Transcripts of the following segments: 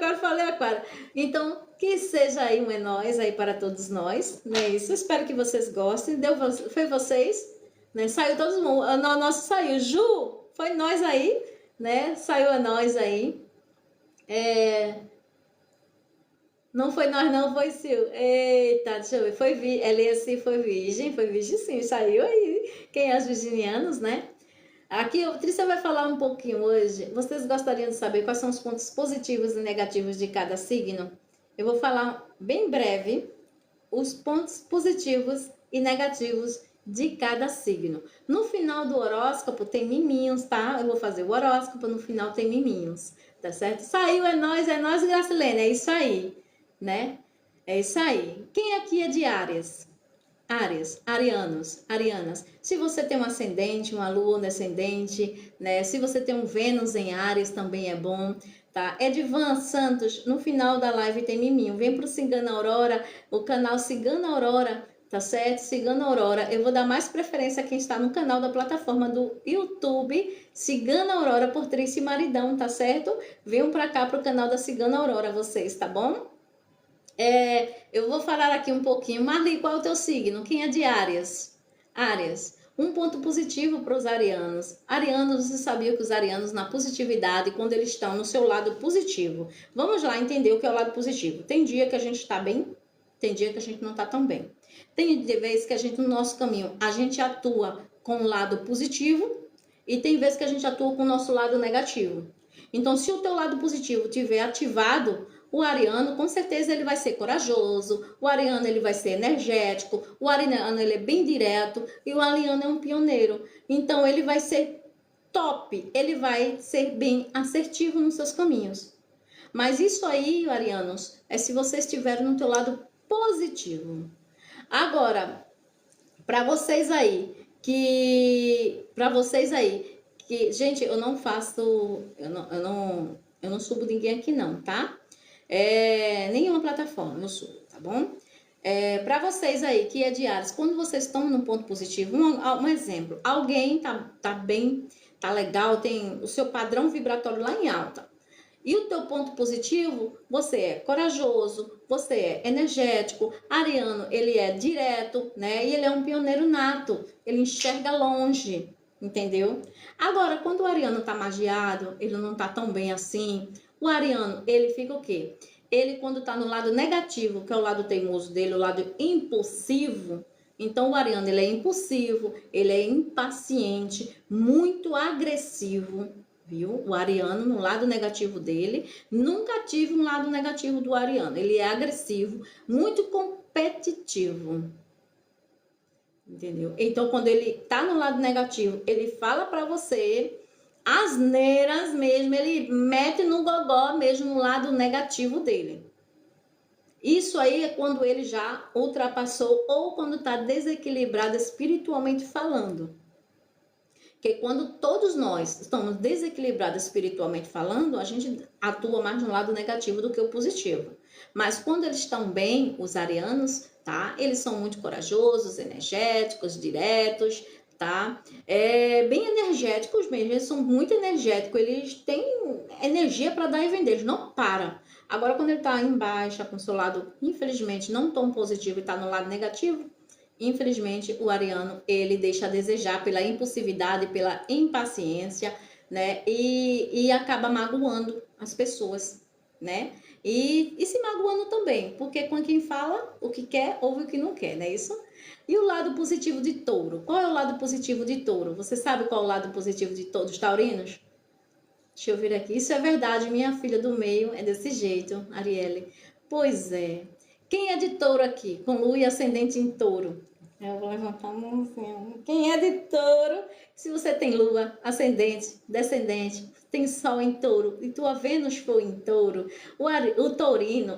agora falei aquário. Então, que seja aí um é nós aí para todos nós, né? Isso, eu espero que vocês gostem. Foi vocês, né? Saiu todo mundo, a nossa saiu. Ju, foi nós aí, né? Saiu a nós aí. Não foi nós não, foi Sil. Eita, deixa eu ver. Foi Elias foi virgem sim, saiu aí. Quem é os virginianos, né? Aqui, a Trícia vai falar um pouquinho hoje. Vocês gostariam de saber quais são os pontos positivos e negativos de cada signo? Eu vou falar bem breve os pontos positivos e negativos de cada signo. No final do horóscopo tem miminhos, tá? Eu vou fazer o horóscopo, no final tem miminhos, tá certo? Saiu, é nós, Gracilene, é isso aí, né? É isso aí. Quem aqui é de Áries? Áries, arianos, arianas. Se você tem um ascendente, uma lua no ascendente, né? Se você tem um Vênus em Áries, também é bom, tá? Edvan Santos, no final da live tem miminho. Vem pro Cigana Aurora, o canal Cigana Aurora, tá certo? Cigana Aurora. Eu vou dar mais preferência a quem está no canal da plataforma do YouTube, Cigana Aurora por Trícia e Maridão, tá certo? Venham pra cá pro canal da Cigana Aurora vocês, tá bom? Eu vou falar aqui um pouquinho. Marli, qual é o teu signo? Quem é de Áries? Áries. Um ponto positivo para os arianos. Arianos, você sabia que os arianos, na positividade, quando eles estão no seu lado positivo. Vamos lá entender o que é o lado positivo. Tem dia que a gente está bem, tem dia que a gente não está tão bem. Tem vezes que a gente, no nosso caminho, a gente atua com o lado positivo e tem vezes que a gente atua com o nosso lado negativo. Então, se o teu lado positivo estiver ativado, o ariano, com certeza, ele vai ser corajoso, o ariano ele vai ser energético, o ariano ele é bem direto e o ariano é um pioneiro. Então, ele vai ser top, ele vai ser bem assertivo nos seus caminhos. Mas isso aí, arianos, é se você estiver no teu lado positivo. Agora, para vocês aí, gente, eu não faço, eu não subo ninguém aqui não, tá? Nenhuma plataforma eu subo, tá bom? Para vocês aí que é de Áries, quando vocês estão num ponto positivo, um exemplo, alguém tá bem, tá legal, tem o seu padrão vibratório lá em alta. E o teu ponto positivo, você é corajoso, você é energético, ariano, ele é direto, né? E ele é um pioneiro nato, ele enxerga longe, entendeu? Agora, quando o ariano tá magiado, ele não tá tão bem assim, o ariano, ele fica o quê? Ele, quando tá no lado negativo, que é o lado teimoso dele, o lado impulsivo, então o ariano, ele é impulsivo, ele é impaciente, muito agressivo, viu? O ariano, no lado negativo dele, nunca tive um lado negativo do ariano. Ele é agressivo, muito competitivo. Entendeu? Então, quando ele tá no lado negativo, ele fala para você asneiras mesmo, ele mete no gogó mesmo no lado negativo dele. Isso aí é quando ele já ultrapassou ou quando tá desequilibrado espiritualmente falando. Porque quando todos nós estamos desequilibrados espiritualmente falando, a gente atua mais no lado negativo do que o positivo. Mas quando eles estão bem, os arianos, tá? Eles são muito corajosos, energéticos, diretos, tá? Bem energéticos mesmo, eles são muito energéticos, eles têm energia para dar e vender, eles não param. Agora, quando ele está em baixa, com o seu lado, infelizmente, não tão positivo e está no lado negativo, infelizmente, o ariano, ele deixa a desejar pela impulsividade, pela impaciência, né? E acaba magoando as pessoas, né? E se magoando também, porque com quem fala o que quer, ouve o que não quer, não é isso? E o lado positivo de touro? Qual é o lado positivo de touro? Você sabe qual é o lado positivo de todos os taurinos? Deixa eu ver aqui. Isso é verdade, minha filha do meio é desse jeito, Arielle. Pois é. Quem é de touro aqui? Com lua e ascendente em touro. Eu vou levantar a mão assim. Quem é de touro? Se você tem lua, ascendente, descendente, tem sol em touro e tua Vênus for em touro, o taurino,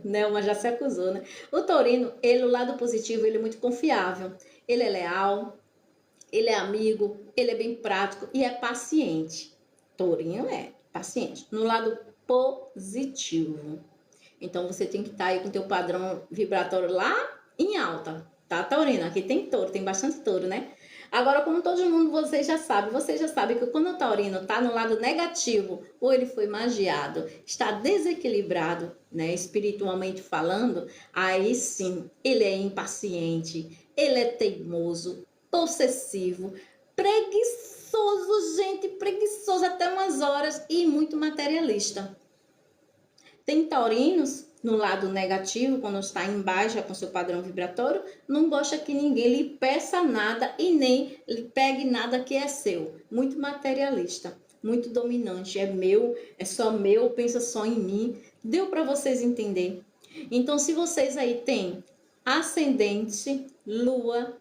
né? Uma já se acusou, né? O taurino, ele, o lado positivo, ele é muito confiável. Ele é leal, ele é amigo, ele é bem prático e é paciente. Tourinho é paciente. No lado positivo. Então, você tem que estar aí com o teu padrão vibratório lá em alta, tá, taurina? Aqui tem touro, tem bastante touro, né? Agora, como todo mundo, você já sabe que quando o taurino está no lado negativo, ou ele foi magiado, está desequilibrado, né, espiritualmente falando, aí sim, ele é impaciente, ele é teimoso, possessivo, preguiçoso, gente, preguiçoso até umas horas e muito materialista. Tem taurinos no lado negativo, quando está em baixa com seu padrão vibratório, não gosta que ninguém lhe peça nada e nem lhe pegue nada que é seu. Muito materialista, muito dominante, é meu, é só meu, pensa só em mim. Deu para vocês entender? Então, se vocês aí têm ascendente, lua,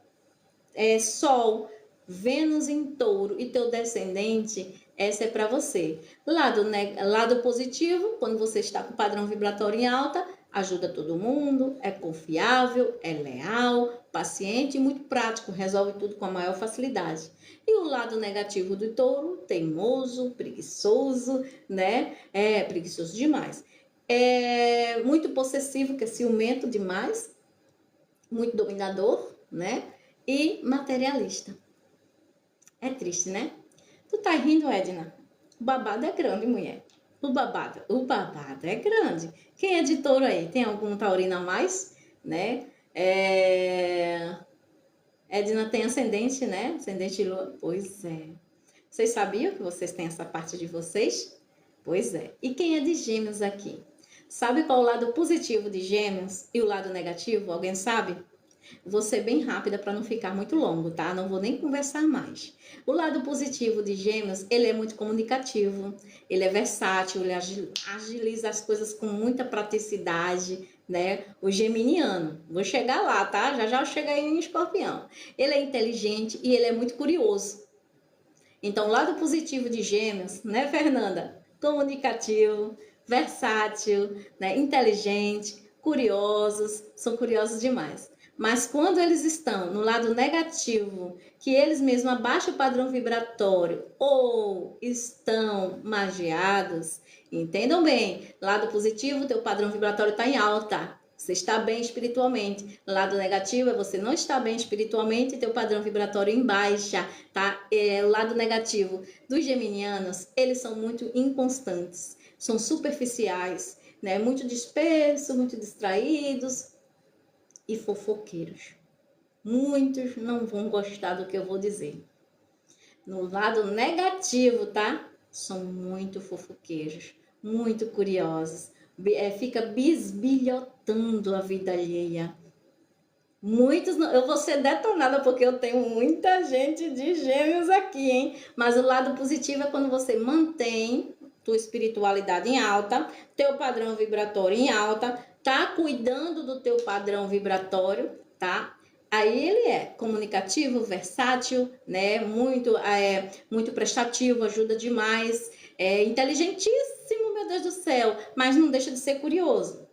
sol, Vênus em touro e teu descendente, essa é para você. Lado positivo, quando você está com o padrão vibratório em alta, ajuda todo mundo, é confiável, é leal, paciente e muito prático, resolve tudo com a maior facilidade. E o lado negativo do touro, teimoso, preguiçoso, né? É preguiçoso demais. É muito possessivo, que é ciumento demais, muito dominador, né? E materialista. É triste, né? Tu tá rindo, Edna? O babado é grande, mulher. O babado é grande. Quem é de touro aí? Tem algum taurino a mais? Né? Edna tem ascendente, né? Ascendente lua. Pois é. Vocês sabiam que vocês têm essa parte de vocês? Pois é. E quem é de gêmeos aqui? Sabe qual é o lado positivo de gêmeos e o lado negativo? Alguém sabe? Vou ser bem rápida para não ficar muito longo, tá? Não vou nem conversar mais. O lado positivo de Gêmeos, ele é muito comunicativo, ele é versátil, ele agiliza as coisas com muita praticidade, né? O geminiano, vou chegar lá, tá? Já já eu chego aí em Escorpião. Ele é inteligente e ele é muito curioso. Então, o lado positivo de Gêmeos, né, Fernanda? Comunicativo, versátil, né? Inteligente, curiosos, são curiosos demais. Mas quando eles estão no lado negativo, que eles mesmos abaixam o padrão vibratório ou estão magiados, entendam bem, lado positivo, teu padrão vibratório está em alta, você está bem espiritualmente. Lado negativo é você não está bem espiritualmente e teu padrão vibratório em baixa, tá? O lado negativo dos geminianos, eles são muito inconstantes, são superficiais, né? Muito dispersos, muito distraídos e fofoqueiros. Muitos não vão gostar do que eu vou dizer. No lado negativo, tá? São muito fofoqueiros, muito curiosos. Fica bisbilhotando a vida alheia. Muitos, eu vou ser detonada porque eu tenho muita gente de gêmeos aqui, hein? Mas o lado positivo é quando você mantém tua espiritualidade em alta, teu padrão vibratório em alta, tá cuidando do teu padrão vibratório, tá? Aí ele é comunicativo, versátil, né? Muito prestativo, ajuda demais, é inteligentíssimo, meu Deus do céu, mas não deixa de ser curioso.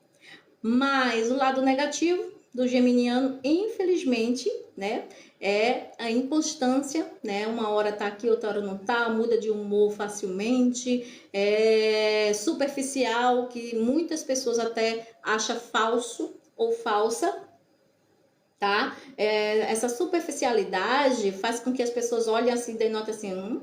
Mas o lado negativo do geminiano, infelizmente, né, é a inconstância, né? Uma hora tá aqui, outra hora não tá, muda de humor facilmente, é superficial, que muitas pessoas até acham falso ou falsa, tá? Essa superficialidade faz com que as pessoas olhem assim, denotem assim,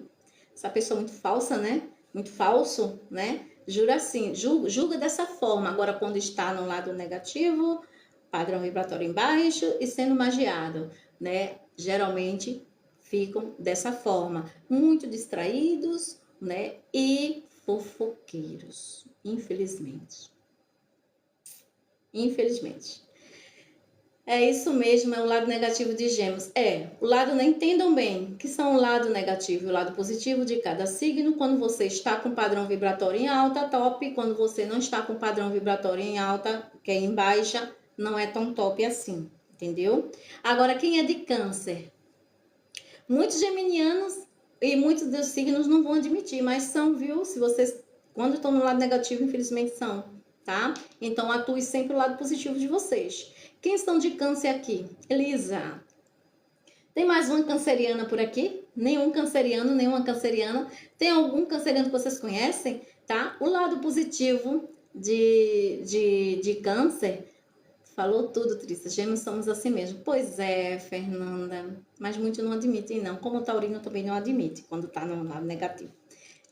essa pessoa é muito falsa, né? Muito falso, né? Jura assim, julga dessa forma. Agora, quando está no lado negativo, padrão vibratório embaixo e sendo magiado, né? Geralmente ficam dessa forma, muito distraídos, né? E fofoqueiros, infelizmente. Infelizmente. É isso mesmo, é o lado negativo de Gêmeos. O lado, não entendam bem, que são o lado negativo e o lado positivo de cada signo. Quando você está com padrão vibratório em alta, top. Quando você não está com padrão vibratório em alta, que é em baixa, não é tão top assim, entendeu? Agora, quem é de Câncer? Muitos geminianos e muitos dos signos não vão admitir, mas são, viu? Se vocês, quando estão no lado negativo, infelizmente são, tá? Então, atue sempre o lado positivo de vocês. Quem estão de Câncer aqui? Elisa. Tem mais uma canceriana por aqui? Nenhum canceriano, nenhuma canceriana. Tem algum canceriano que vocês conhecem? Tá? O lado positivo de Câncer Falou tudo, Trícia. Gêmeos somos assim mesmo. Pois é, Fernanda. Mas muitos não admitem, não. Como o taurino também não admite quando tá no lado negativo.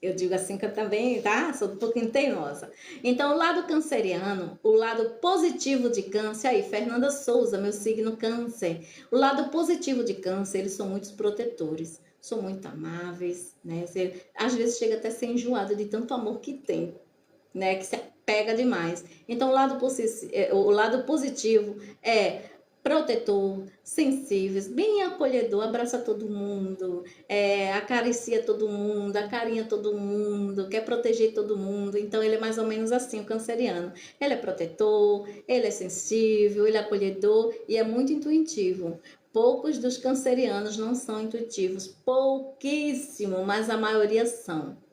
Eu digo assim que eu também, tá? Sou um pouquinho teimosa. Então, o lado canceriano, o lado positivo de câncer, aí, Fernanda Souza, meu signo câncer. O lado positivo de câncer, eles são muitos protetores, são muito amáveis, né? Às vezes chega até a ser enjoado de tanto amor que tem, né? Que se pega demais. Então, o lado positivo é protetor, sensíveis, bem acolhedor, abraça todo mundo, acaricia todo mundo, acarinha todo mundo, quer proteger todo mundo. Então, ele é mais ou menos assim, o canceriano. Ele é protetor, ele é sensível, ele é acolhedor e é muito intuitivo. Poucos dos cancerianos não são intuitivos, pouquíssimo, mas a maioria são.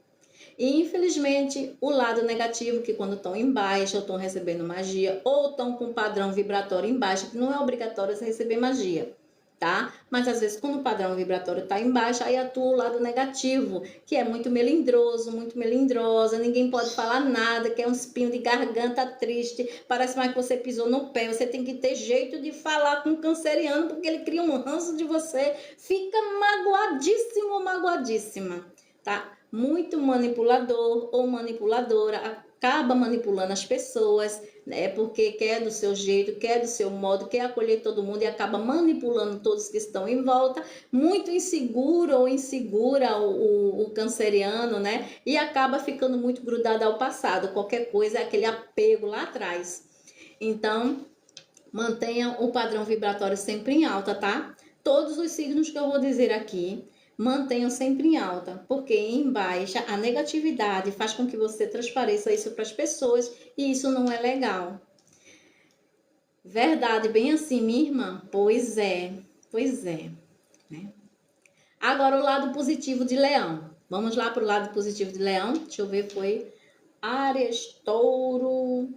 E infelizmente o lado negativo, que quando estão em baixa, ou estão recebendo magia, ou estão com um padrão vibratório em baixa, que não é obrigatório você receber magia, tá? Mas às vezes quando o padrão vibratório está em baixa, aí atua o lado negativo, que é muito melindroso, muito melindrosa, ninguém pode falar nada, que é um espinho de garganta triste, parece mais que você pisou no pé, você tem que ter jeito de falar com o canceriano, porque ele cria um ranço de você, fica magoadíssimo, magoadíssima, tá? Muito manipulador ou manipuladora, acaba manipulando as pessoas, né? Porque quer do seu jeito, quer do seu modo, quer acolher todo mundo e acaba manipulando todos que estão em volta. Muito inseguro ou insegura o canceriano, né? E acaba ficando muito grudado ao passado. Qualquer coisa é aquele apego lá atrás. Então, mantenha o padrão vibratório sempre em alta, tá? Todos os signos que eu vou dizer aqui, mantenham sempre em alta, porque em baixa a negatividade faz com que você transpareça isso para as pessoas e isso não é legal. Verdade, bem assim, minha irmã? Pois é, pois é. Né? Agora o lado positivo de Leão. Vamos lá para o lado positivo de Leão. Deixa eu ver, foi Áries, Touro,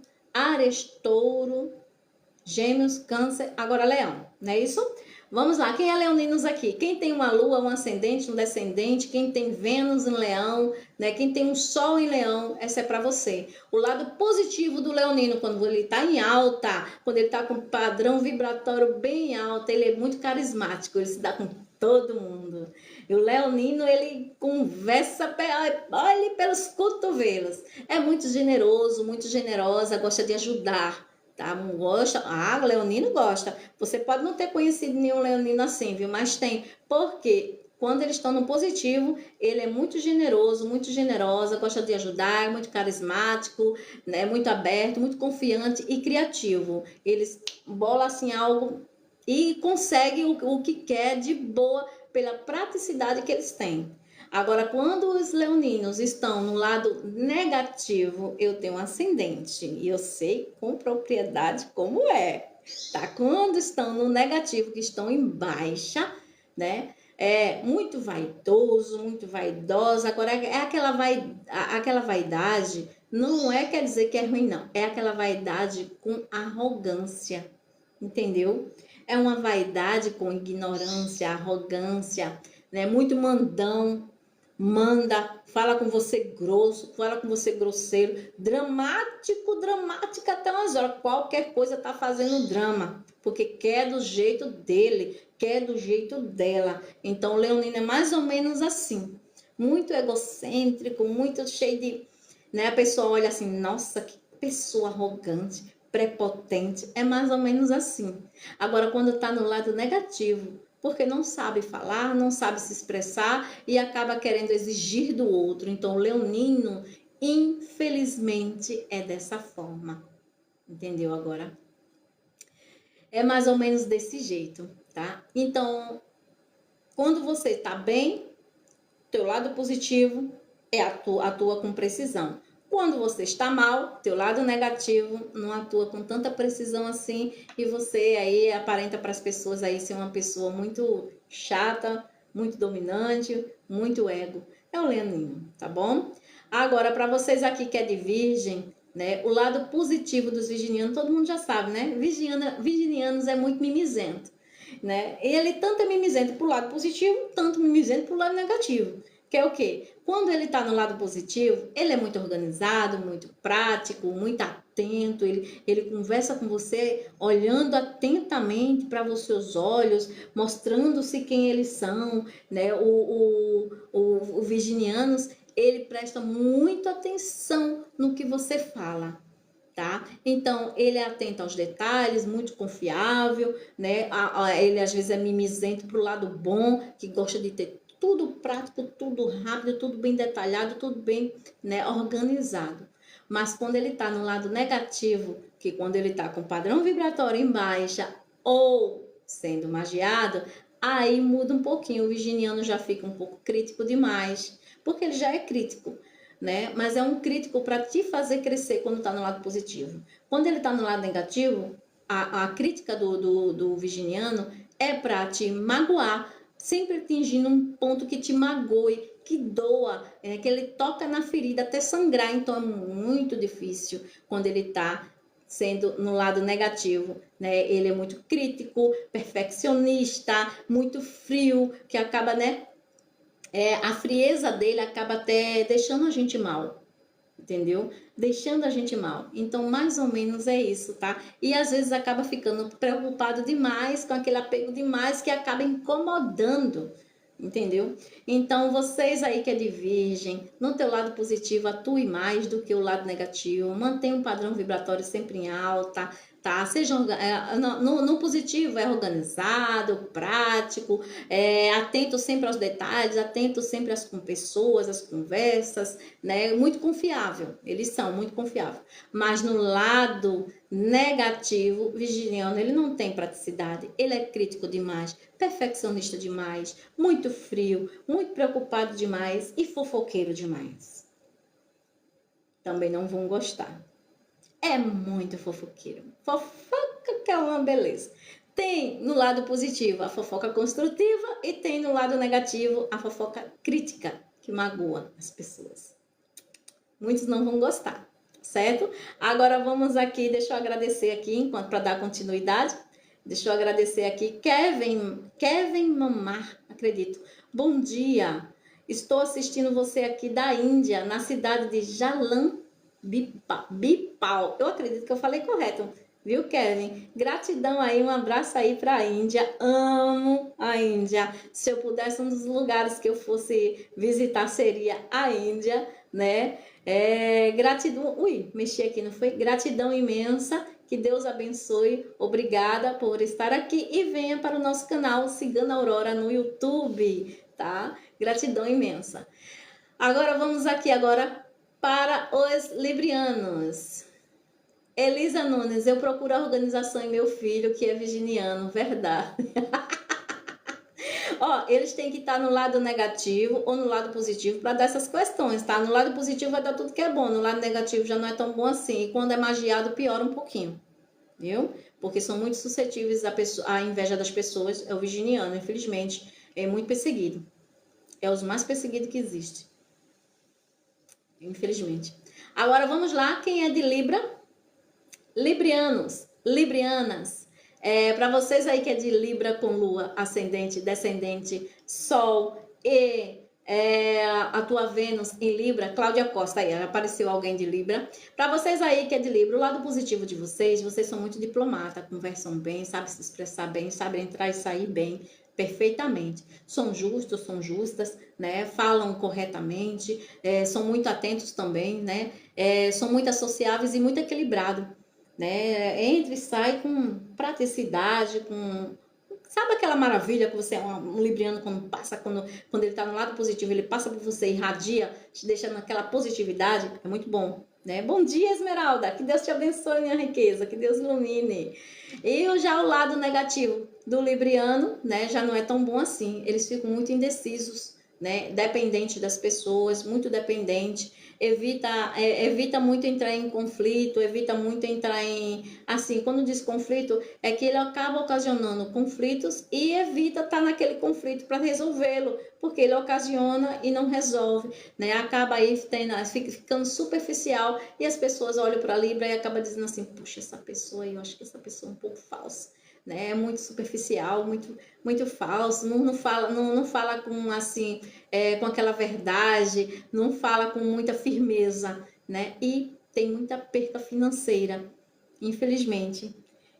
Gêmeos, Câncer, agora Leão, não é isso? Vamos lá, quem é leoninos aqui? Quem tem uma lua, um ascendente, um descendente, quem tem Vênus em Leão, né? Quem tem um Sol em Leão, essa é para você. O lado positivo do leonino, quando ele está em alta, quando ele está com padrão vibratório bem alto, ele é muito carismático, ele se dá com todo mundo. E o leonino, ele conversa, olha pelos cotovelos. É muito generoso, muito generosa, gosta de ajudar. Tá? Não gosta? Ah, o leonino gosta. Você pode não ter conhecido nenhum leonino assim, viu? Mas tem. Porque quando eles estão no positivo, ele é muito generoso, muito generosa, gosta de ajudar, é muito carismático, né? Muito aberto, muito confiante e criativo. Eles bolam assim algo e conseguem o que quer de boa pela praticidade que eles têm. Agora, quando os leoninos estão no lado negativo, eu tenho um ascendente e eu sei com propriedade como é, tá? Quando estão no negativo, que estão em baixa, né? É muito vaidoso, muito vaidosa. Agora, aquela vaidade não quer dizer que é ruim, não. É aquela vaidade com arrogância, entendeu? É uma vaidade com ignorância, arrogância, né? Muito mandão, manda, fala com você grosso, fala com você grosseiro, dramática até umas horas, qualquer coisa tá fazendo drama, porque quer do jeito dele, quer do jeito dela. Então o leonino é mais ou menos assim, muito egocêntrico, muito cheio de, né? A pessoa olha assim, nossa, que pessoa arrogante, prepotente, é mais ou menos assim. Agora quando tá no lado negativo, porque não sabe falar, não sabe se expressar e acaba querendo exigir do outro. Então, o leonino, infelizmente, é dessa forma. Entendeu agora? É mais ou menos desse jeito, tá? Então, quando você está bem, teu lado positivo atua com precisão. Quando você está mal, teu lado negativo não atua com tanta precisão assim e você aí aparenta para as pessoas aí ser uma pessoa muito chata, muito dominante, muito ego. É o leonino, tá bom? Agora, para vocês aqui que é de virgem, né? O lado positivo dos virginianos, todo mundo já sabe, né? Virginianos é muito mimizento, né? Ele tanto é mimizento pro lado positivo, tanto mimizento pro lado negativo. Que é o quê? Quando ele está no lado positivo, ele é muito organizado, muito prático, muito atento, ele conversa com você olhando atentamente para os seus olhos, mostrando-se quem eles são, né? O virginianos, ele presta muita atenção no que você fala. Tá? Então, ele é atento aos detalhes, muito confiável, né? Ele às vezes é mimizento para o lado bom, que gosta de ter tudo prático, tudo rápido, tudo bem detalhado, tudo bem, né, organizado. Mas quando ele está no lado negativo, que quando ele está com o padrão vibratório em baixa ou sendo magiado, aí muda um pouquinho. O virginiano já fica um pouco crítico demais, porque ele já é crítico, né? Mas é um crítico para te fazer crescer quando está no lado positivo. Quando ele está no lado negativo, a crítica do virginiano é para te magoar, sempre atingindo um ponto que te magoe, que doa, que ele toca na ferida até sangrar. Então é muito difícil quando ele está sendo no lado negativo, né? Ele é muito crítico, perfeccionista, muito frio, que acaba, né? A frieza dele acaba até deixando a gente mal, entendeu? Deixando a gente mal. Então, mais ou menos é isso, tá? E às vezes acaba ficando preocupado demais, com aquele apego demais que acaba incomodando, entendeu? Então, vocês aí que é de virgem, no teu lado positivo, atue mais do que o lado negativo, mantenha um padrão vibratório sempre em alta, tá? Seja no positivo é organizado, prático, atento sempre aos detalhes, atento sempre às pessoas, às conversas, né? Muito confiável, eles são muito confiáveis. Mas no lado negativo, virginiano, ele não tem praticidade, ele é crítico demais, perfeccionista demais, muito frio, muito preocupado demais e fofoqueiro demais. Também não vão gostar. É muito fofoqueiro. Fofoca que é uma beleza. Tem no lado positivo a fofoca construtiva e tem no lado negativo a fofoca crítica, que magoa as pessoas. Muitos não vão gostar, certo? Agora vamos aqui, deixa eu agradecer aqui, enquanto para dar continuidade. Deixa eu agradecer aqui, Kevin Mamar, acredito. Bom dia, estou assistindo você aqui da Índia, na cidade de Jalan Bipal. Eu acredito que eu falei correto, viu, Kevin? Gratidão aí, um abraço aí para a Índia. Amo a Índia. Se eu pudesse, um dos lugares que eu fosse visitar seria a Índia, né? Gratidão. Ui, mexi aqui, não foi? Gratidão imensa. Que Deus abençoe. Obrigada por estar aqui e venha para o nosso canal Cigana Aurora no YouTube, tá? Gratidão imensa. Agora vamos aqui agora para os librianos. Elisa Nunes, eu procuro a organização em meu filho, que é virginiano, verdade. Ó, eles têm que estar no lado negativo ou no lado positivo para dar essas questões, tá? No lado positivo vai dar tudo que é bom, no lado negativo já não é tão bom assim. E quando é magiado, piora um pouquinho, viu? Porque são muito suscetíveis à inveja das pessoas. É o virginiano, infelizmente, é muito perseguido. É os mais perseguidos que existe. Infelizmente. Agora vamos lá, quem é de Libra? Librianos, Librianas. Para vocês aí que é de Libra com Lua, ascendente, descendente, Sol e a tua Vênus em Libra, Cláudia Costa, aí apareceu alguém de Libra. Para vocês aí que é de Libra, o lado positivo de vocês são muito diplomata, conversam bem, sabem se expressar bem, sabem entrar e sair bem, perfeitamente. São justos, são justas, né? Falam corretamente, são muito atentos também, né? São muito associáveis e muito equilibrados, né? Entra e sai com praticidade, com... Sabe aquela maravilha que você é um libriano quando passa, quando ele está no lado positivo, ele passa por você, irradia, te deixa naquela positividade? É muito bom, né? Bom dia, Esmeralda, que Deus te abençoe, minha riqueza, que Deus ilumine. E já o lado negativo do libriano, né, já não é tão bom assim, eles ficam muito indecisos, né, dependente das pessoas, muito dependente, evita muito entrar em conflito, evita muito entrar em, assim, quando diz conflito, é que ele acaba ocasionando conflitos e evita estar naquele conflito para resolvê-lo, porque ele ocasiona e não resolve, né, acaba aí ficando superficial e as pessoas olham para a Libra e acabam dizendo assim, puxa, essa pessoa aí, eu acho que essa pessoa é um pouco falsa, né? É muito superficial, muito falso, não fala com assim, com aquela verdade, não fala com muita firmeza, né? E tem muita perda financeira, infelizmente.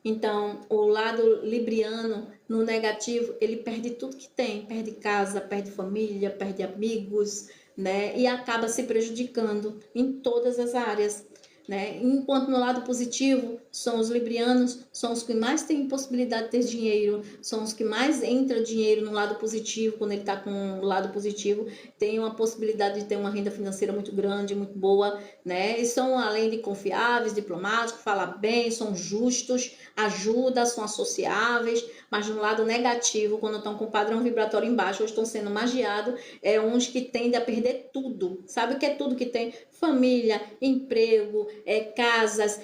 Então, o lado libriano, no negativo, ele perde tudo que tem, perde casa, perde família, perde amigos, né? E acaba se prejudicando em todas as áreas, né? Enquanto no lado positivo, são os librianos, são os que mais têm possibilidade de ter dinheiro, são os que mais entra dinheiro no lado positivo, quando ele está com o lado positivo, tem uma possibilidade de ter uma renda financeira muito grande, muito boa, né? E são, além de confiáveis, diplomáticos, falam bem, são justos, ajudam, são associáveis, mas no lado negativo, quando estão com o padrão vibratório embaixo, ou estão sendo magiados, é uns que tendem a perder tudo. Sabe o que é tudo que tem? Família, emprego, casas.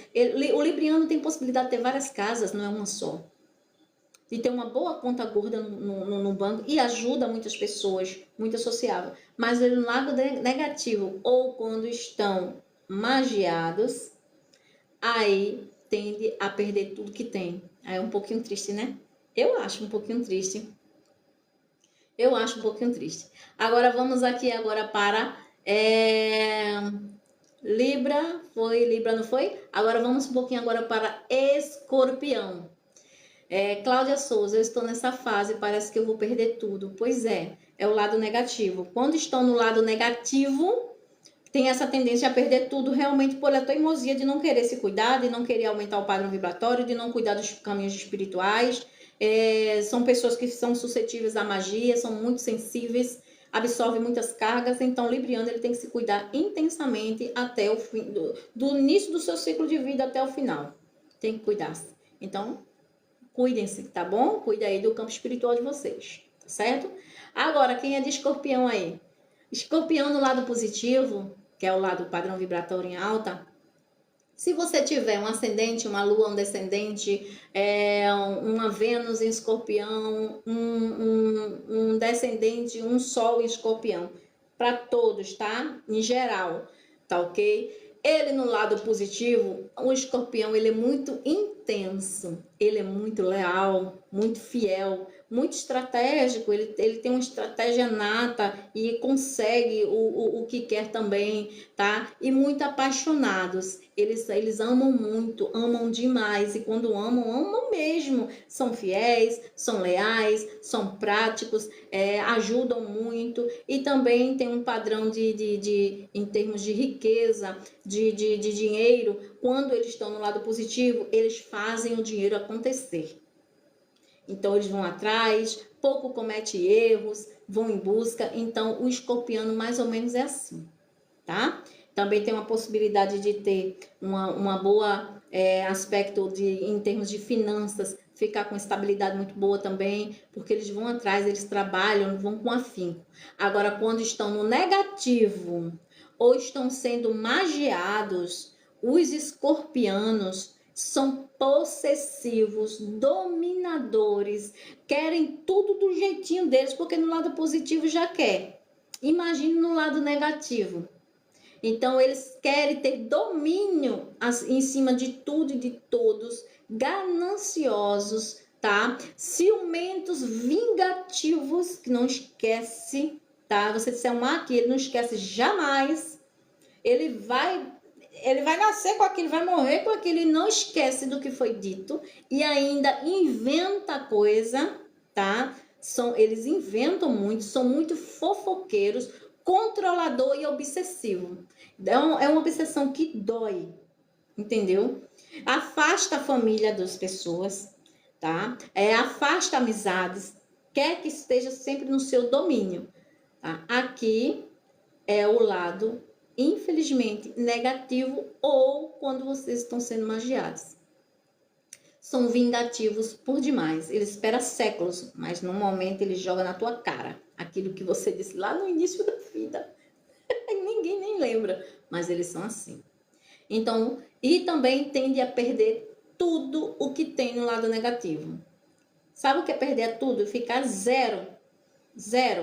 O libriano tem possibilidade de ter várias casas, não é uma só. E ter uma boa conta gorda no banco e ajuda muitas pessoas, muito associável. Mas no lado negativo, ou quando estão magiados, aí tende a perder tudo que tem. Aí é um pouquinho triste, né? Eu acho um pouquinho triste. Eu acho um pouquinho triste. Agora vamos aqui agora para Libra. Foi Libra, não foi? Agora vamos um pouquinho agora para Escorpião. Cláudia Souza, eu estou nessa fase, parece que eu vou perder tudo. Pois é o lado negativo. Quando estão no lado negativo, tem essa tendência a perder tudo realmente por a teimosia de não querer se cuidar, de não querer aumentar o padrão vibratório, de não cuidar dos caminhos espirituais. São pessoas que são suscetíveis à magia, são muito sensíveis, absorvem muitas cargas. Então, o libriano ele tem que se cuidar intensamente até o fim, do início do seu ciclo de vida até o final. Tem que cuidar-se. Então, cuidem-se, tá bom? Cuida aí do campo espiritual de vocês, tá certo? Agora, quem é de escorpião aí? Escorpião no lado positivo, que é o lado padrão vibratório em alta, se você tiver um ascendente, uma lua, um descendente, uma Vênus em escorpião, um descendente, um sol em escorpião, para todos, tá? Em geral, tá ok? Ele no lado positivo, o escorpião, ele é muito intenso, ele é muito leal, muito fiel, muito estratégico, ele tem uma estratégia nata e consegue o que quer também, tá? E muito apaixonados, eles amam muito, amam demais, e quando amam, amam mesmo, são fiéis, são leais, são práticos, ajudam muito, e também tem um padrão em termos de riqueza, de dinheiro. Quando eles estão no lado positivo, eles fazem o dinheiro acontecer. Então, eles vão atrás, pouco comete erros, vão em busca. Então, o escorpiano mais ou menos é assim, tá? Também tem uma possibilidade de ter uma boa aspecto em termos de finanças, ficar com estabilidade muito boa também, porque eles vão atrás, eles trabalham, vão com afinco. Agora, quando estão no negativo ou estão sendo magiados, os escorpianos são possessivos, dominadores, querem tudo do jeitinho deles, porque no lado positivo já quer. Imagine no lado negativo. Então, eles querem ter domínio em cima de tudo e de todos, gananciosos, tá? Ciumentos, vingativos, que não esquece, tá? Você disser um aqui, ele não esquece jamais. Ele vai nascer com aquilo, vai morrer com aquilo, e não esquece do que foi dito e ainda inventa coisa, tá? Eles inventam muito, são muito fofoqueiros, controlador e obsessivo. É uma obsessão que dói, entendeu? Afasta a família das pessoas, tá? Afasta amizades, quer que esteja sempre no seu domínio, tá? Aqui é o lado, infelizmente, negativo, ou quando vocês estão sendo magiados. São vingativos por demais. Ele espera séculos, mas no momento ele joga na tua cara aquilo que você disse lá no início da vida. Ninguém nem lembra, mas eles são assim. Então, e também tende a perder tudo o que tem no lado negativo. Sabe o que é perder tudo? Ficar zero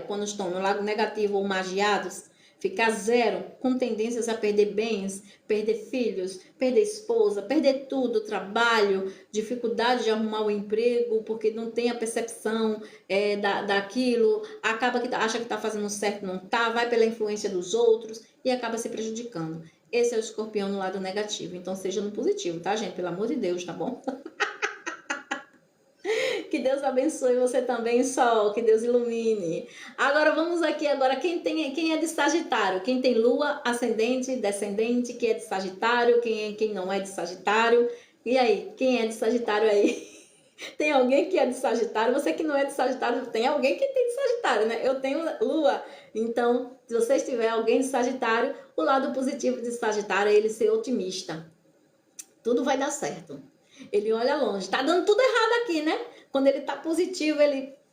quando estão no lado negativo ou magiados. ficar zero, com tendências a perder bens, perder filhos, perder esposa, perder tudo, trabalho, dificuldade de arrumar o emprego, porque não tem a percepção daquilo, acaba que acha que está fazendo certo, não tá, vai pela influência dos outros e acaba se prejudicando. Esse é o escorpião no lado negativo, então seja no positivo, tá, gente? Pelo amor de Deus, tá bom? Que Deus abençoe você também, Sol, que Deus ilumine. Agora vamos aqui, quem é de Sagitário, quem tem Lua, ascendente, descendente, quem é de Sagitário, quem não é de Sagitário. E aí, quem é de Sagitário aí? Tem alguém que é de Sagitário? Você que não é de Sagitário, tem alguém que tem de Sagitário, né? Eu tenho Lua. Então, se você tiver alguém de Sagitário, o lado positivo de Sagitário é ele ser otimista. Tudo vai dar certo. Ele olha longe. Tá dando tudo errado aqui, né? Quando ele tá positivo,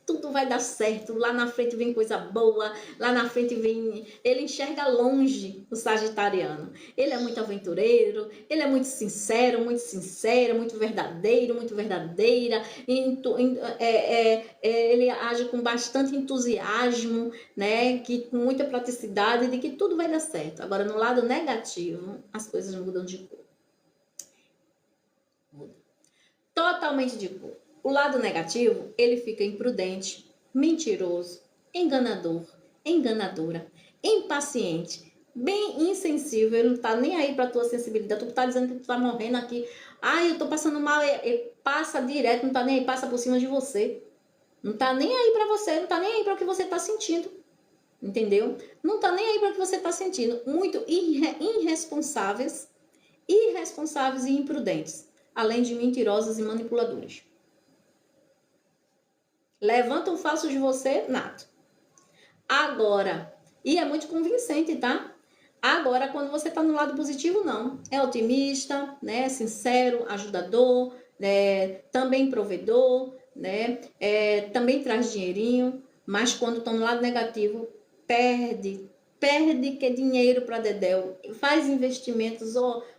tudo vai dar certo. Lá na frente vem coisa boa. Lá na frente vem... Ele enxerga longe, o sagitariano. Ele é muito aventureiro. Ele é muito sincero, muito sincera, muito verdadeiro, muito verdadeira. Ele age com bastante entusiasmo, né? Com muita praticidade de que tudo vai dar certo. Agora, no lado negativo, as coisas mudam de cor. Totalmente de cor. O lado negativo, ele fica imprudente, mentiroso, enganador, enganadora, impaciente, bem insensível. Ele não tá nem aí pra tua sensibilidade. Tu tá dizendo que tu tá morrendo aqui. Ai, eu tô passando mal. Ele passa direto, não tá nem aí, passa por cima de você. Não tá nem aí pra você, não tá nem aí pra o que você tá sentindo. Entendeu? Não tá nem aí pra o que você tá sentindo. Muito irresponsáveis e imprudentes, além de mentirosos e manipuladores. Levantam falso de você, nada. Agora, e é muito convincente, tá? Agora, quando você tá no lado positivo, não. É otimista, né? Sincero, ajudador, né? Também provedor, né? Também traz dinheirinho, mas quando estão no lado negativo, perde que é dinheiro para dedéu, faz investimentos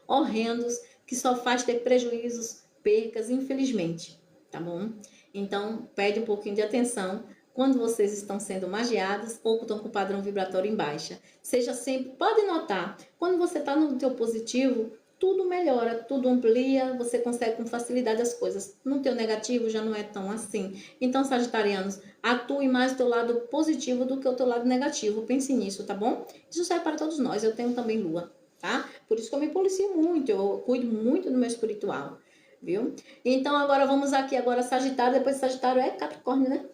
horrendos que só faz ter prejuízos, percas, infelizmente, tá bom? Então, pede um pouquinho de atenção quando vocês estão sendo magiados ou estão com o padrão vibratório em baixa. Seja sempre, pode notar, quando você está no teu positivo, tudo melhora, tudo amplia, você consegue com facilidade as coisas. No teu negativo já não é tão assim. Então, sagitarianos, atue mais do teu lado positivo do que o teu lado negativo. Pense nisso, tá bom? Isso serve para todos nós. Eu tenho também Lua, tá? Por isso que eu me policio muito, eu cuido muito do meu espiritual, viu? Então, agora vamos aqui, agora Sagitário, depois Sagitário é Capricórnio, né?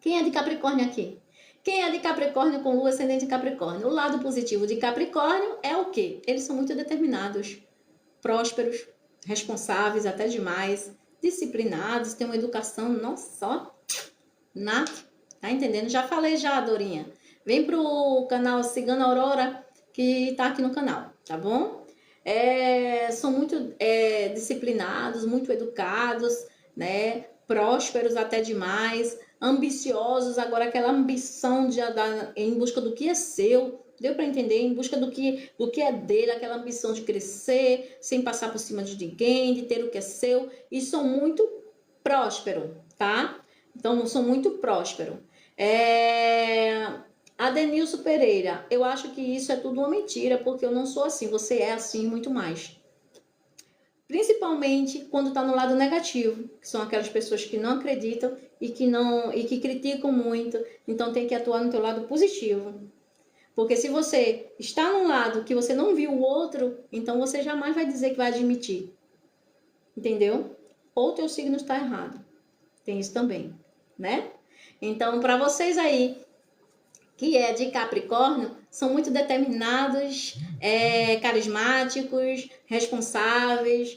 Quem é de Capricórnio aqui? Quem é de Capricórnio com Lua ascendente em Capricórnio? O lado positivo de Capricórnio é o quê? Eles são muito determinados, prósperos, responsáveis até demais, disciplinados, têm uma educação, nossa, só tá entendendo? Já falei já, Dorinha. Vem pro canal Cigana Aurora, que tá aqui no canal, tá bom? São muito disciplinados, muito educados, né? Prósperos até demais, ambiciosos, agora aquela ambição em busca do que é seu, deu para entender? Em busca do que é dele, aquela ambição de crescer, sem passar por cima de ninguém, de ter o que é seu, e são muito prósperos, tá? Então, são muito prósperos. Adenilson Pereira, eu acho que isso é tudo uma mentira, porque eu não sou assim, você é assim muito mais. Principalmente quando está no lado negativo, que são aquelas pessoas que não acreditam e que criticam muito. Então tem que atuar no teu lado positivo. Porque se você está num lado que você não viu o outro, então você jamais vai dizer que vai admitir. Entendeu? Ou teu signo está errado. Tem isso também, né? Então, para vocês aí que é de Capricórnio, são muito determinados, carismáticos, responsáveis,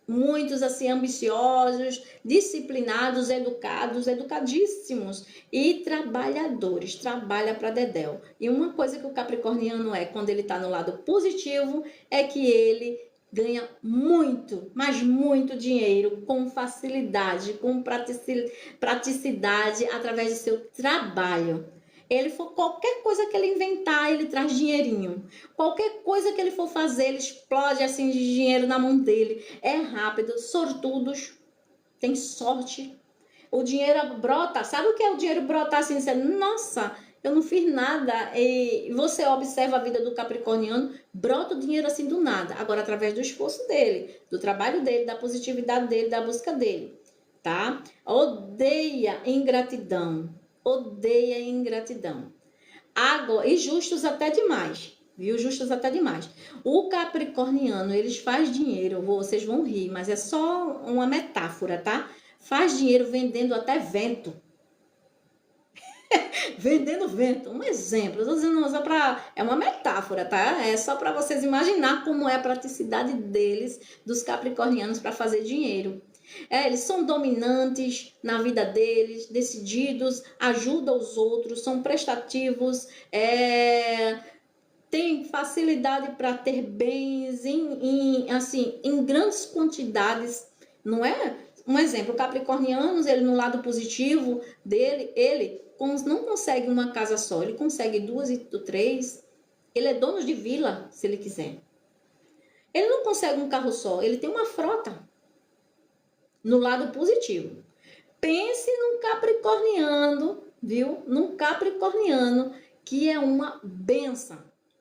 muitos assim ambiciosos, disciplinados, educadíssimos e trabalhadores, trabalha para dedéu. E uma coisa que o capricorniano quando ele está no lado positivo, é que ele ganha muito, mas muito dinheiro com facilidade, com praticidade através do seu trabalho. Qualquer coisa que ele inventar, ele traz dinheirinho. Qualquer coisa que ele for fazer, ele explode assim de dinheiro na mão dele. É rápido, sortudos, tem sorte. O dinheiro brota, sabe o que é o dinheiro brotar assim? Nossa, eu não fiz nada. E você observa a vida do capricorniano, brota o dinheiro assim do nada. Agora, através do esforço dele, do trabalho dele, da positividade dele, da busca dele, tá? Odeia ingratidão. Odeia ingratidão. Agora, e justos até demais. Viu? Justos até demais. O capricorniano, eles faz dinheiro, vocês vão rir, mas é só uma metáfora, tá? Faz dinheiro vendendo até vento. Vendendo vento, um exemplo. Eu tô dizendo só para, é uma metáfora, tá? É só para vocês imaginar como é a praticidade deles, dos capricornianos, para fazer dinheiro. Eles são dominantes na vida deles, decididos, ajudam os outros, são prestativos, têm facilidade para ter bens assim, em grandes quantidades, não é? Um exemplo, o capricorniano, ele no lado positivo dele, ele não consegue uma casa só, ele consegue 2 e 3. Ele é dono de vila, se ele quiser. Ele não consegue um carro só, ele tem uma frota. No lado positivo. Pense num capricorniano, viu? Num capricorniano que é uma benção.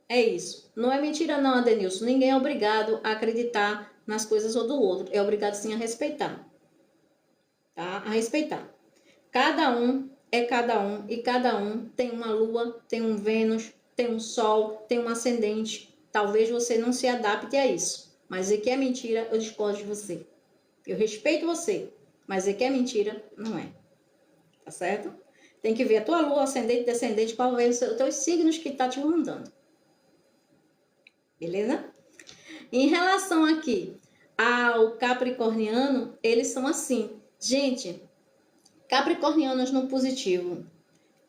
É isso. Não é mentira não, Adenilson. Ninguém é obrigado a acreditar nas coisas ou do outro. É obrigado sim a respeitar. Tá? A respeitar. Cada um é cada um e cada um tem uma lua, tem um Vênus, tem um Sol, tem um ascendente. Talvez você não se adapte a isso. Mas é que é mentira, eu discordo de você. Eu respeito você, mas é que é mentira, não é. Tá certo? Tem que ver a tua lua, ascendente, descendente, qual é os teus signos que tá te mandando. Beleza? Em relação aqui ao capricorniano, eles são assim. Gente, capricornianos no positivo,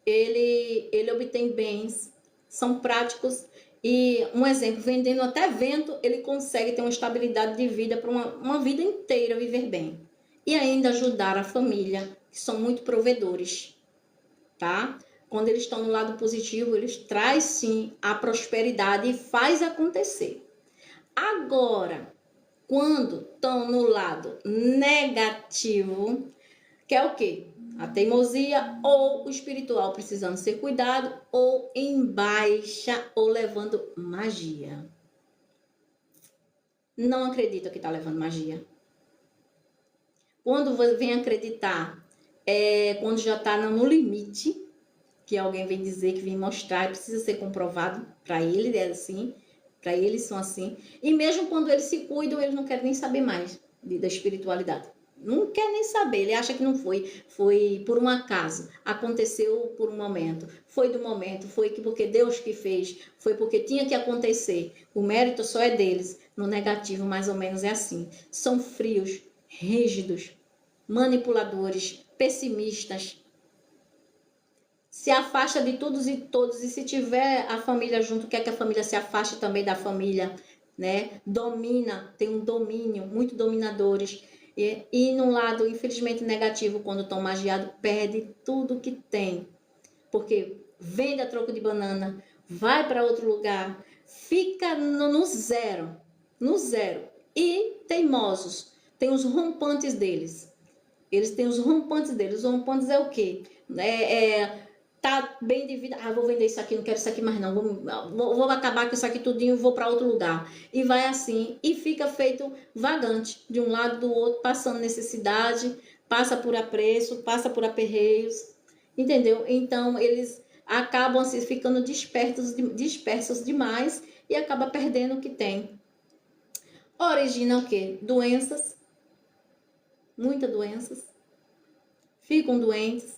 ele obtém bens, são práticos e, um exemplo, vendendo até vento, ele consegue ter uma estabilidade de vida para uma vida inteira viver bem. E ainda ajudar a família, que são muito provedores, tá? Quando eles estão no lado positivo, eles trazem sim a prosperidade e faz acontecer. Agora, quando estão no lado negativo, que é o quê? A teimosia ou o espiritual precisando ser cuidado, ou em baixa, ou levando magia. Não acredita que está levando magia. Quando vem acreditar, quando já está no limite, que alguém vem dizer, que vem mostrar, precisa ser comprovado para ele, é assim, para eles são assim. E mesmo quando eles se cuidam, eles não querem nem saber mais da espiritualidade. Não quer nem saber, ele acha que não foi por um acaso, aconteceu por um momento, foi do momento, foi porque Deus que fez, foi porque tinha que acontecer, o mérito só é deles. No negativo, mais ou menos é assim, são frios, rígidos, manipuladores, pessimistas, se afasta de todos e todos, e se tiver a família junto, quer que a família se afaste também da família, né? Domina, tem um domínio, muito dominadores. E num lado, infelizmente, negativo, quando estão magiados, perde tudo que tem. Porque vende a troco de banana, vai para outro lugar, fica no zero. No zero. E teimosos, tem os rompantes deles. Eles têm os rompantes deles. Os rompantes é o quê? Tá bem de vida, vou vender isso aqui, não quero isso aqui mais não, vou acabar com isso aqui tudinho e vou para outro lugar. E vai assim, e fica feito vagante, de um lado do outro, passando necessidade, passa por apreço, passa por aperreios, entendeu? Então, eles acabam assim, ficando dispersos demais e acaba perdendo o que tem. Origina o quê? Doenças, muitas doenças, ficam doentes,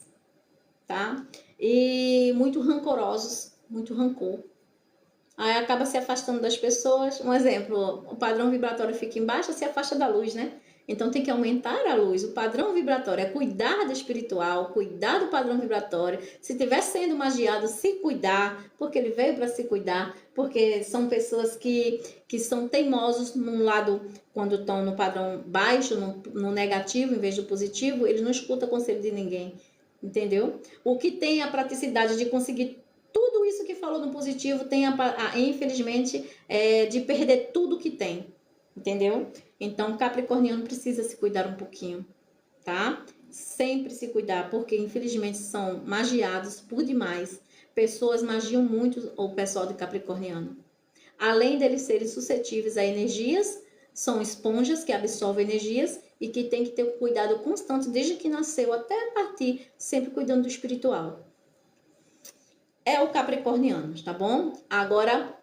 tá? E muito rancorosos, muito rancor. Aí acaba se afastando das pessoas. Um exemplo, o padrão vibratório fica embaixo, se afasta da luz, né? Então tem que aumentar a luz. O padrão vibratório é cuidar do espiritual, cuidar do padrão vibratório. Se estiver sendo magiado, se cuidar, porque ele veio para se cuidar, porque são pessoas que são teimosos num lado, quando estão no padrão baixo, no negativo, em vez do positivo, eles não escutam conselho de ninguém. Entendeu? O que tem a praticidade de conseguir tudo isso que falou no positivo, tem infelizmente, de perder tudo que tem. Entendeu? Então, o capricorniano precisa se cuidar um pouquinho, tá? Sempre se cuidar, porque infelizmente são magiados por demais pessoas magiam muito o pessoal de Capricorniano. Além deles serem suscetíveis a energias, são esponjas que absorvem energias e que tem que ter um cuidado constante desde que nasceu até partir, sempre cuidando do espiritual. É o Capricorniano, tá bom? Agora,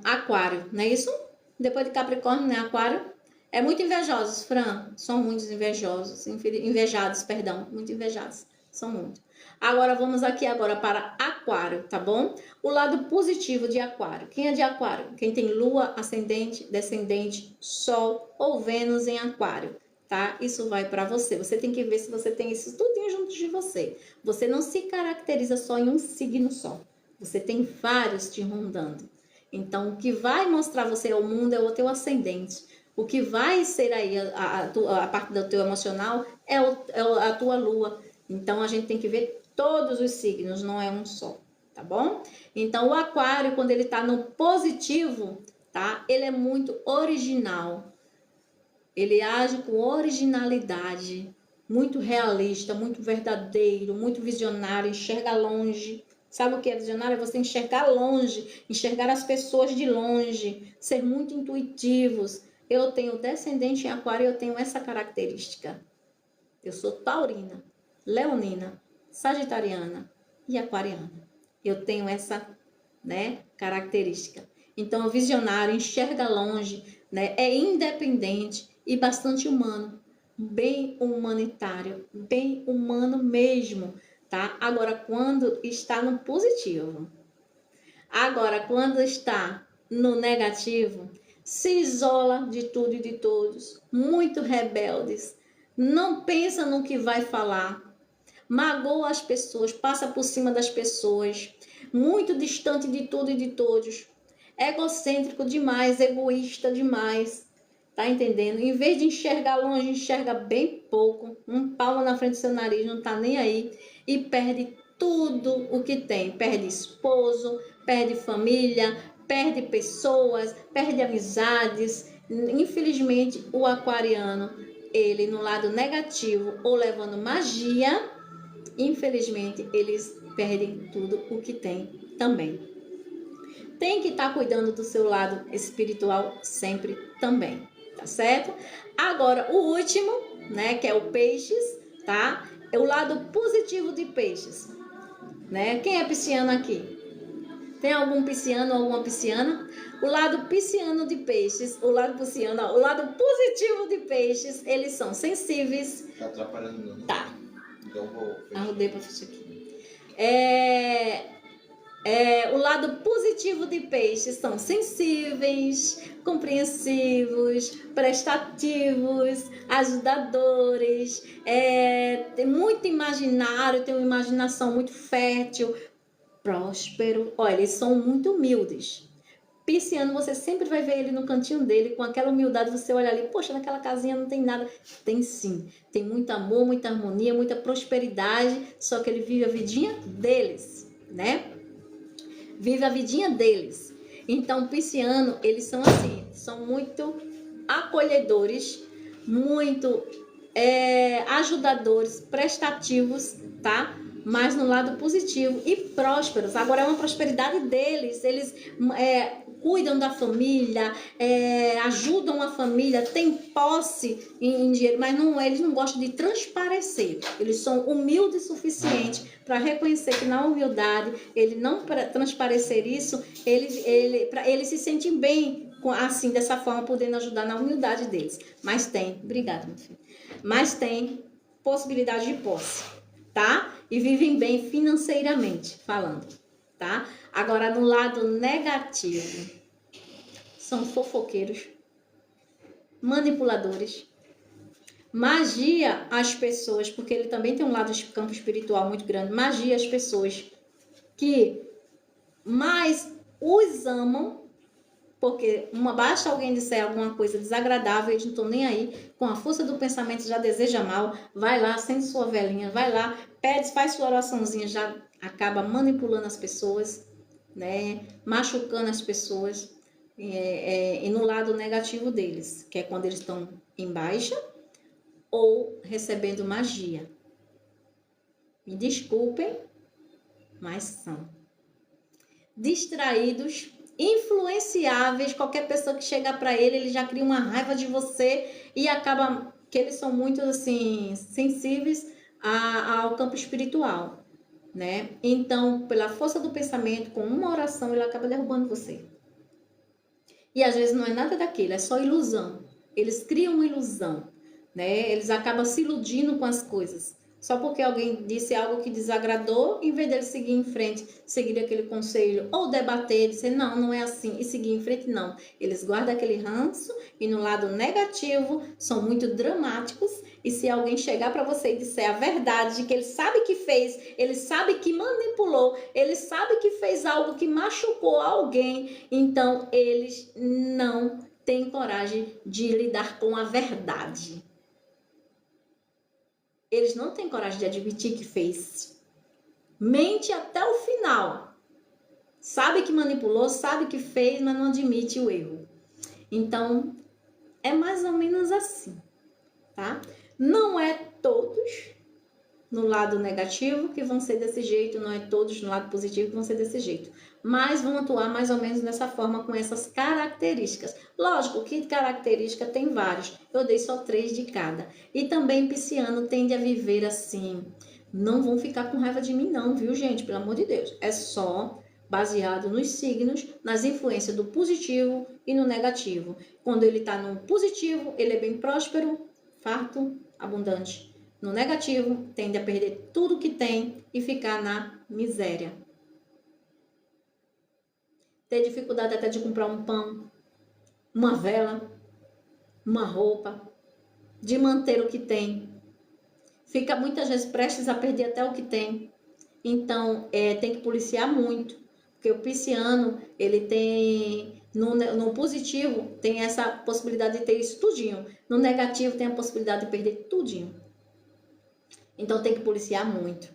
Aquário, não é isso? Depois de Capricórnio, né? Aquário. É muito invejosos, Fran. São muitos invejosos. Invejados, perdão. Muito invejados. São muitos. Agora, vamos aqui agora para Aquário, tá bom? O lado positivo de Aquário. Quem é de Aquário? Quem tem Lua, Ascendente, Descendente, Sol ou Vênus em Aquário, tá? Isso vai para você. Você tem que ver se você tem isso tudinho junto de você. Você não se caracteriza só em um signo só. Você tem vários te rondando. Então, o que vai mostrar você ao mundo é o teu ascendente. O que vai ser aí a parte do teu emocional é a tua lua. Então, a gente tem que ver todos os signos, não é um só, tá bom? Então, o Aquário, quando ele tá no positivo, tá? Ele é muito original. Ele age com originalidade, muito realista, muito verdadeiro, muito visionário, enxerga longe. Sabe o que é visionário? É você enxergar longe, enxergar as pessoas de longe, ser muito intuitivos. Eu tenho descendente em Aquário e eu tenho essa característica. Eu sou taurina, leonina, sagitariana e aquariana. Eu tenho essa, né, característica. Então, o visionário enxerga longe, né, é independente e bastante humano, bem humanitário, bem humano mesmo, tá? Agora, quando está no positivo. Agora, quando está no negativo, se isola de tudo e de todos, muito rebeldes, não pensa no que vai falar, magoa as pessoas, passa por cima das pessoas, muito distante de tudo e de todos, egocêntrico demais, egoísta demais, tá entendendo? Em vez de enxergar longe, enxerga bem pouco, um palmo na frente do seu nariz, não tá nem aí, e perde tudo o que tem, perde esposo, perde família, perde pessoas, perde amizades. Infelizmente, o aquariano, ele no lado negativo ou levando magia, infelizmente, eles perdem tudo o que tem também. Tem que estar cuidando do seu lado espiritual sempre também, tá certo? Agora, o último, né, que é o peixes, tá? É o lado positivo de peixes, né? Quem é pisciano aqui? Tem algum pisciano ou alguma pisciana? O lado pisciano de peixes, o lado positivo de peixes, eles são sensíveis. Tá atrapalhando não? Tá. Então vou fechar. Arrudei pra fechar aqui. O lado positivo de peixes são sensíveis, compreensivos, prestativos, ajudadores, tem muito imaginário, tem uma imaginação muito fértil, próspero. Olha, eles são muito humildes. Pisciano, você sempre vai ver ele no cantinho dele, com aquela humildade, você olha ali, poxa, naquela casinha não tem nada. Tem sim, tem muito amor, muita harmonia, muita prosperidade, só que ele vive a vidinha deles, né? Vive a vidinha deles. Então, pisciano, eles são assim, são muito acolhedores, muito ajudadores, prestativos, tá? Mas no lado positivo e prósperos. Agora é uma prosperidade deles. Eles cuidam da família, ajudam a família, têm posse em dinheiro, mas eles não gostam de transparecer. Eles são humildes o suficiente para reconhecer que na humildade, ele não transparecer isso, eles se sentem bem assim, dessa forma, podendo ajudar na humildade deles. Mas tem, obrigada, meu filho. Mas tem possibilidade de posse, tá? E vivem bem financeiramente falando, tá? Agora, no lado negativo, são fofoqueiros, manipuladores, magia às pessoas, porque ele também tem um lado de campo espiritual muito grande, magia às pessoas que mais os amam, porque basta alguém disser alguma coisa desagradável, eles não estão nem aí, com a força do pensamento já deseja mal, vai lá, acende sua velinha, vai lá, pede, faz sua oraçãozinha, já acaba manipulando as pessoas, né, machucando as pessoas, e no lado negativo deles, que é quando eles estão em baixa ou recebendo magia. Me desculpem, mas são. Distraídos, influenciáveis, qualquer pessoa que chegar para ele já cria uma raiva de você e acaba que eles são muito assim sensíveis ao campo espiritual, né? Então, pela força do pensamento, com uma oração, ele acaba derrubando você. E às vezes não é nada daquilo, é só ilusão. Eles criam uma ilusão, né? Eles acabam se iludindo com as coisas. Só porque alguém disse algo que desagradou, em vez dele seguir em frente, seguir aquele conselho, ou debater, dizer, não, não é assim, e seguir em frente, não. Eles guardam aquele ranço, e no lado negativo, são muito dramáticos, e se alguém chegar para você e disser a verdade, que ele sabe que fez, ele sabe que manipulou, ele sabe que fez algo que machucou alguém, então eles não têm coragem de lidar com a verdade. Eles não têm coragem de admitir que fez. Mente até o final. Sabe que manipulou, sabe que fez, mas não admite o erro. Então, é mais ou menos assim, tá? Não é todos no lado negativo que vão ser desse jeito, não é todos no lado positivo que vão ser desse jeito. Mas vão atuar mais ou menos dessa forma, com essas características. Lógico que característica tem vários, eu dei só 3 de cada. E também pisciano tende a viver assim. Não vão ficar com raiva de mim não, viu gente? Pelo amor de Deus. É só baseado nos signos, nas influências do positivo e no negativo. Quando ele está no positivo, ele é bem próspero, farto, abundante. No negativo, tende a perder tudo que tem e ficar na miséria. Ter dificuldade até de comprar um pão, uma vela, uma roupa, de manter o que tem. Fica muitas vezes prestes a perder até o que tem. Então, tem que policiar muito, porque o pisciano, ele tem, no positivo, tem essa possibilidade de ter isso tudinho. No negativo, tem a possibilidade de perder tudinho. Então tem que policiar muito,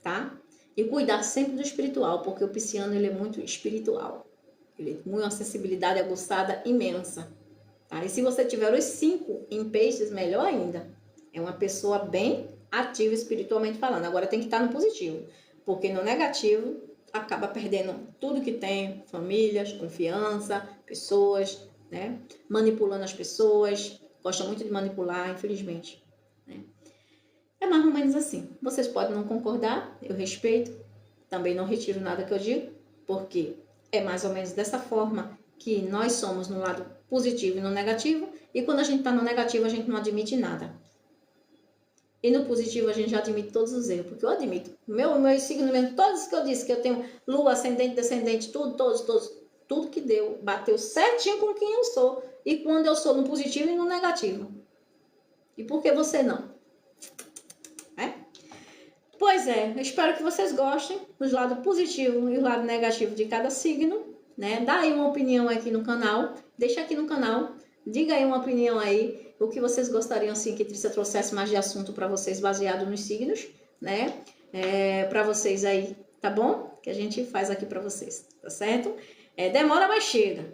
tá? E cuidar sempre do espiritual, porque o pisciano ele é muito espiritual. Ele tem uma sensibilidade aguçada imensa, tá? E se você tiver os 5 em peixes, melhor ainda. É uma pessoa bem ativa espiritualmente falando. Agora tem que estar no positivo, porque no negativo acaba perdendo tudo que tem, famílias, confiança, pessoas, né? Manipulando as pessoas, gosta muito de manipular, infelizmente, né? É mais ou menos assim. Vocês podem não concordar, eu respeito. Também não retiro nada que eu digo, porque é mais ou menos dessa forma que nós somos no lado positivo e no negativo. E quando a gente está no negativo, a gente não admite nada. E no positivo, a gente já admite todos os erros. Porque eu admito. Meu signo mesmo, todos que eu disse, que eu tenho lua, ascendente, descendente, tudo que deu, bateu certinho com quem eu sou. E quando eu sou no positivo e no negativo. E por que você não? Pois é, eu espero que vocês gostem dos lados positivo e o lado negativo de cada signo, né? Dá aí uma opinião aqui no canal, deixa aqui no canal, diga aí uma opinião aí, o que vocês gostariam assim que Trícia trouxesse mais de assunto para vocês baseado nos signos, né? Para vocês aí, tá bom? Que a gente faz aqui para vocês, tá certo? Demora, mas chega.